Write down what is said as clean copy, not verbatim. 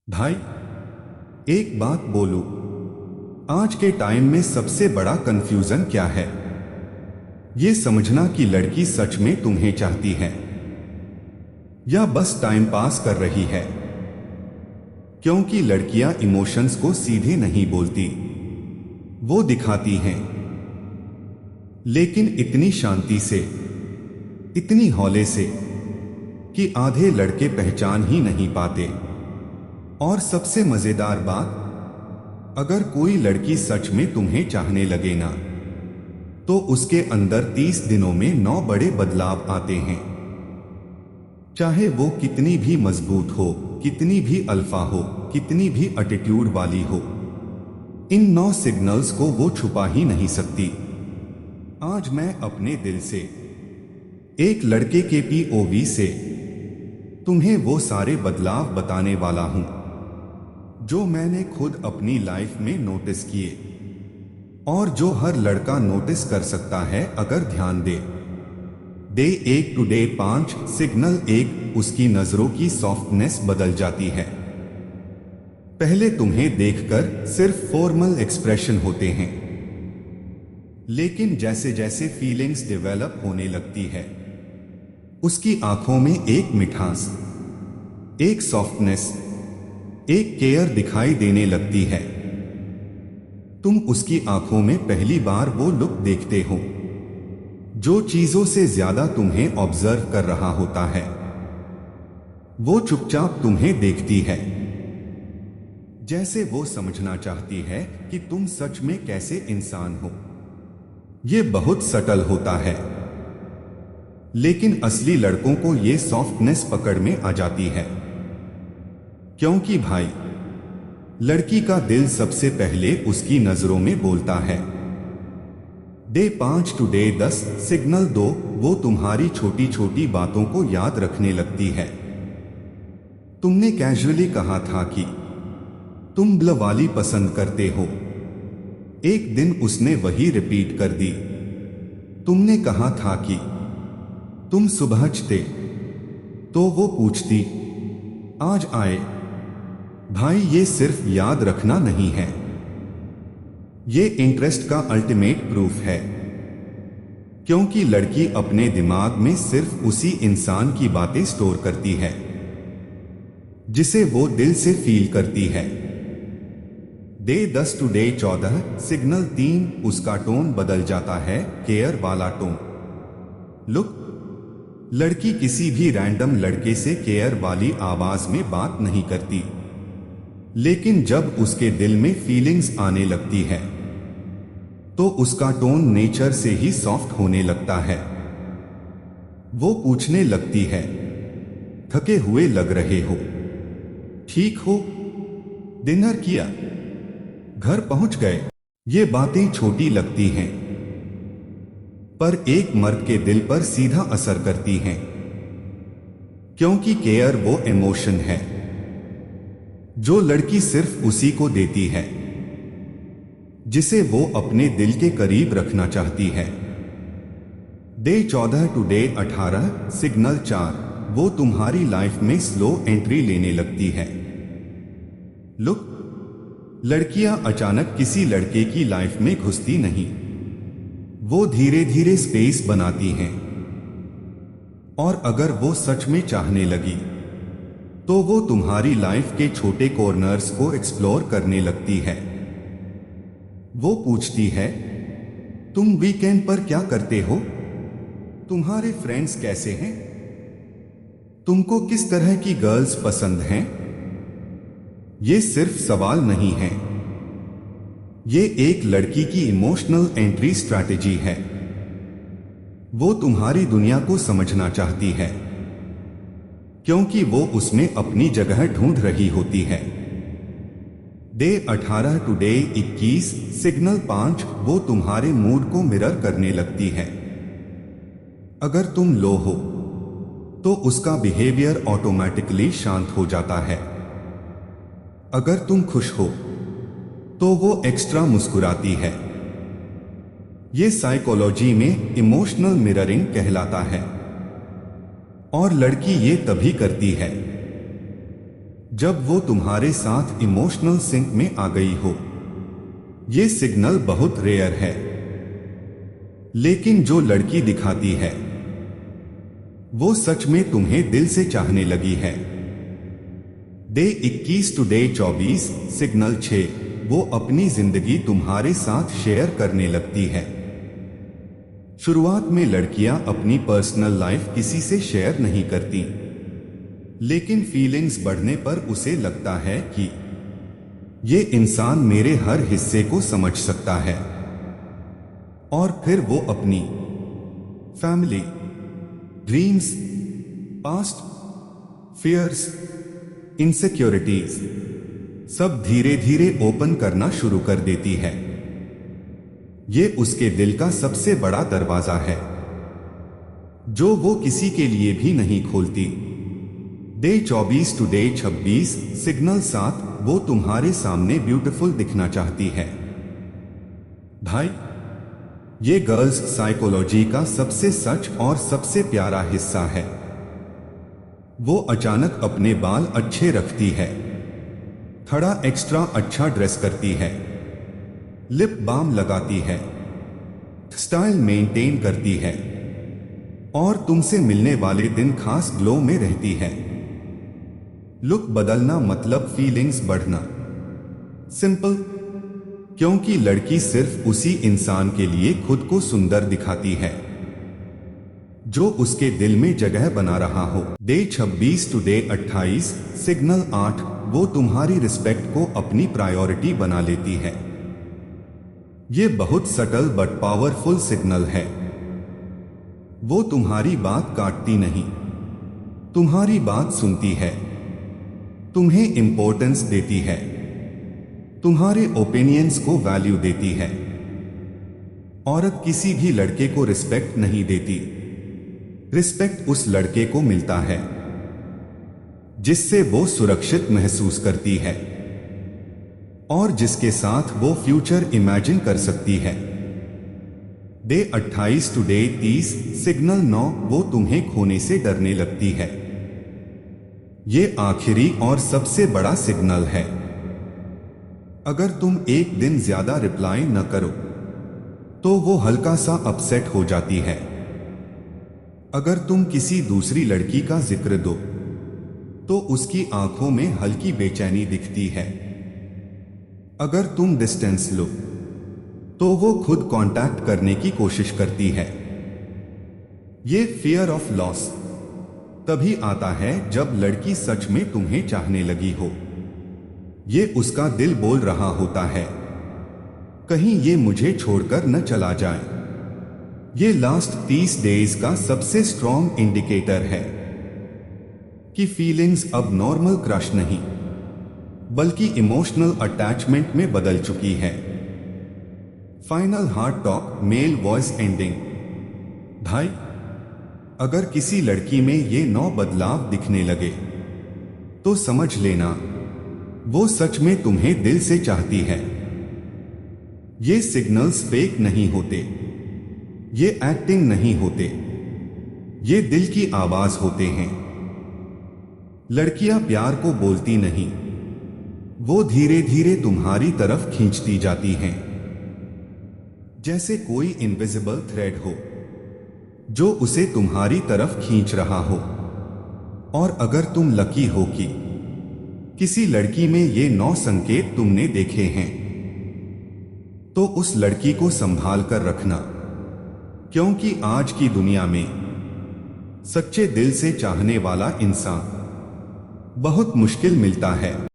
भाई, एक बात बोलूं। आज के टाइम में सबसे बड़ा कंफ्यूजन क्या है? ये समझना कि लड़की सच में तुम्हें चाहती है या बस टाइम पास कर रही है। क्योंकि लड़कियां इमोशंस को सीधे नहीं बोलती, वो दिखाती हैं, लेकिन इतनी शांति से, इतनी हौले से कि आधे लड़के पहचान ही नहीं पाते। और सबसे मजेदार बात, अगर कोई लड़की सच में तुम्हें चाहने लगे ना, तो उसके अंदर 30 दिनों में 9 बड़े बदलाव आते हैं। चाहे वो कितनी भी मजबूत हो, कितनी भी अल्फा हो, कितनी भी एटीट्यूड वाली हो, इन 9 सिग्नल्स को वो छुपा ही नहीं सकती। आज मैं अपने दिल से, एक लड़के के पीओवी से तुम्हें वो सारे बदलाव बताने वाला हूं जो मैंने खुद अपनी लाइफ में नोटिस किए, और जो हर लड़का नोटिस कर सकता है अगर ध्यान दे। डे 1 टू डे 5 सिग्नल 1, उसकी नजरों की सॉफ्टनेस बदल जाती है। पहले तुम्हें देखकर सिर्फ फॉर्मल एक्सप्रेशन होते हैं, लेकिन जैसे जैसे फीलिंग्स डेवलप होने लगती है, उसकी आंखों में एक मिठास, एक सॉफ्टनेस, एक केयर दिखाई देने लगती है। तुम उसकी आंखों में पहली बार वो लुक देखते हो जो चीजों से ज्यादा तुम्हें ऑब्जर्व कर रहा होता है। वो चुपचाप तुम्हें देखती है, जैसे वो समझना चाहती है कि तुम सच में कैसे इंसान हो। ये बहुत सटल होता है, लेकिन असली लड़कों को ये सॉफ्टनेस पकड़ में आ जाती है। क्योंकि भाई, लड़की का दिल सबसे पहले उसकी नजरों में बोलता है। डे 5 टू डे 10 सिग्नल 2, वो तुम्हारी छोटी छोटी बातों को याद रखने लगती है। तुमने कैजुअली कहा था कि तुम ब्ल वाली पसंद करते हो, एक दिन उसने वही रिपीट कर दी। तुमने कहा था कि तुम सुबहचते, तो वो पूछती आज आए। भाई, ये सिर्फ याद रखना नहीं है, ये इंटरेस्ट का अल्टीमेट प्रूफ है। क्योंकि लड़की अपने दिमाग में सिर्फ उसी इंसान की बातें स्टोर करती है जिसे वो दिल से फील करती है। डे 10 टू डे 14 सिग्नल 3, उसका टोन बदल जाता है, केयर वाला टोन। लुक, लड़की किसी भी रैंडम लड़के से केयर वाली आवाज में बात नहीं करती, लेकिन जब उसके दिल में फीलिंग्स आने लगती है तो उसका टोन नेचर से ही सॉफ्ट होने लगता है। वो पूछने लगती है, थके हुए लग रहे हो, ठीक हो, डिनर किया, घर पहुंच गए। ये बातें छोटी लगती हैं, पर एक मर्द के दिल पर सीधा असर करती हैं। क्योंकि केयर वो इमोशन है जो लड़की सिर्फ उसी को देती है जिसे वो अपने दिल के करीब रखना चाहती है। डे 14 टू डे 18 सिग्नल 4, वो तुम्हारी लाइफ में स्लो एंट्री लेने लगती है। लुक, लड़कियां अचानक किसी लड़के की लाइफ में घुसती नहीं, वो धीरे धीरे स्पेस बनाती हैं। और अगर वो सच में चाहने लगी तो वो तुम्हारी लाइफ के छोटे कॉर्नर्स को एक्सप्लोर करने लगती है। वो पूछती है, तुम वीकेंड पर क्या करते हो, तुम्हारे फ्रेंड्स कैसे हैं, तुमको किस तरह की गर्ल्स पसंद हैं। ये सिर्फ सवाल नहीं है, ये एक लड़की की इमोशनल एंट्री स्ट्रैटेजी है। वो तुम्हारी दुनिया को समझना चाहती है, क्योंकि वो उसमें अपनी जगह ढूंढ रही होती है। डे 18 टू डे 21 सिग्नल 5, वो तुम्हारे मूड को मिरर करने लगती है। अगर तुम लो हो तो उसका बिहेवियर ऑटोमेटिकली शांत हो जाता है। अगर तुम खुश हो तो वो एक्स्ट्रा मुस्कुराती है। ये साइकोलॉजी में इमोशनल मिररिंग कहलाता है। और लड़की ये तभी करती है जब वो तुम्हारे साथ इमोशनल सिंक में आ गई हो। ये सिग्नल बहुत रेयर है, लेकिन जो लड़की दिखाती है वो सच में तुम्हें दिल से चाहने लगी है। डे 21 टू डे 24, सिग्नल 6, वो अपनी जिंदगी तुम्हारे साथ शेयर करने लगती है। शुरुआत में लड़कियां अपनी पर्सनल लाइफ किसी से शेयर नहीं करती, लेकिन फीलिंग्स बढ़ने पर उसे लगता है कि ये इंसान मेरे हर हिस्से को समझ सकता है। और फिर वो अपनी family, dreams, past, fears, insecurities सब धीरे धीरे ओपन करना शुरू कर देती है। ये उसके दिल का सबसे बड़ा दरवाजा है, जो वो किसी के लिए भी नहीं खोलती। डे 24 टू डे 26, सिग्नल 7, वो तुम्हारे सामने ब्यूटीफुल दिखना चाहती है। भाई, ये गर्ल्स साइकोलॉजी का सबसे सच और सबसे प्यारा हिस्सा है। वो अचानक अपने बाल अच्छे रखती है, थोड़ा एक्स्ट्रा अच्छा ड्रेस करती है, लिप बाम लगाती है, स्टाइल मेंटेन करती है और तुमसे मिलने वाले दिन खास ग्लो में रहती है। लुक बदलना मतलब फीलिंग्स बढ़ना। सिंपल, क्योंकि लड़की सिर्फ उसी इंसान के लिए खुद को सुंदर दिखाती है जो उसके दिल में जगह बना रहा हो। डे 26 टू डे 28, सिग्नल 8, वो तुम्हारी रिस्पेक्ट को अपनी प्रायोरिटी बना लेती है। ये बहुत सटल बट पावरफुल सिग्नल है। वो तुम्हारी बात काटती नहीं, तुम्हारी बात सुनती है, तुम्हें इंपॉर्टेंस देती है, तुम्हारे ओपिनियंस को वैल्यू देती है। औरत किसी भी लड़के को रिस्पेक्ट नहीं देती। रिस्पेक्ट उस लड़के को मिलता है जिससे वो सुरक्षित महसूस करती है और जिसके साथ वो फ्यूचर इमेजिन कर सकती है। डे 28 टू डे 30, सिग्नल 9, वो तुम्हें खोने से डरने लगती है। ये आखिरी और सबसे बड़ा सिग्नल है। अगर तुम एक दिन ज्यादा रिप्लाई न करो तो वो हल्का सा अपसेट हो जाती है। अगर तुम किसी दूसरी लड़की का जिक्र दो तो उसकी आंखों में हल्की बेचैनी दिखती है। अगर तुम डिस्टेंस लो तो वो खुद कांटेक्ट करने की कोशिश करती है। ये फियर ऑफ लॉस तभी आता है जब लड़की सच में तुम्हें चाहने लगी हो। ये उसका दिल बोल रहा होता है, कहीं ये मुझे छोड़कर न चला जाए। ये लास्ट 30 डेज का सबसे स्ट्रॉन्ग इंडिकेटर है कि फीलिंग्स अब नॉर्मल क्रश नहीं बल्कि इमोशनल अटैचमेंट में बदल चुकी है। Final heart talk, male voice ending. भाई, अगर किसी लड़की में ये 9 बदलाव दिखने लगे तो समझ लेना वो सच में तुम्हें दिल से चाहती है। ये सिग्नल्स फेक नहीं होते, ये एक्टिंग नहीं होते, ये दिल की आवाज होते हैं। लड़कियां प्यार को बोलती नहीं, वो धीरे धीरे तुम्हारी तरफ खींचती जाती हैं, जैसे कोई इनविजिबल थ्रेड हो जो उसे तुम्हारी तरफ खींच रहा हो। और अगर तुम लकी हो कि किसी लड़की में ये 9 संकेत तुमने देखे हैं तो उस लड़की को संभाल कर रखना, क्योंकि आज की दुनिया में सच्चे दिल से चाहने वाला इंसान बहुत मुश्किल मिलता है।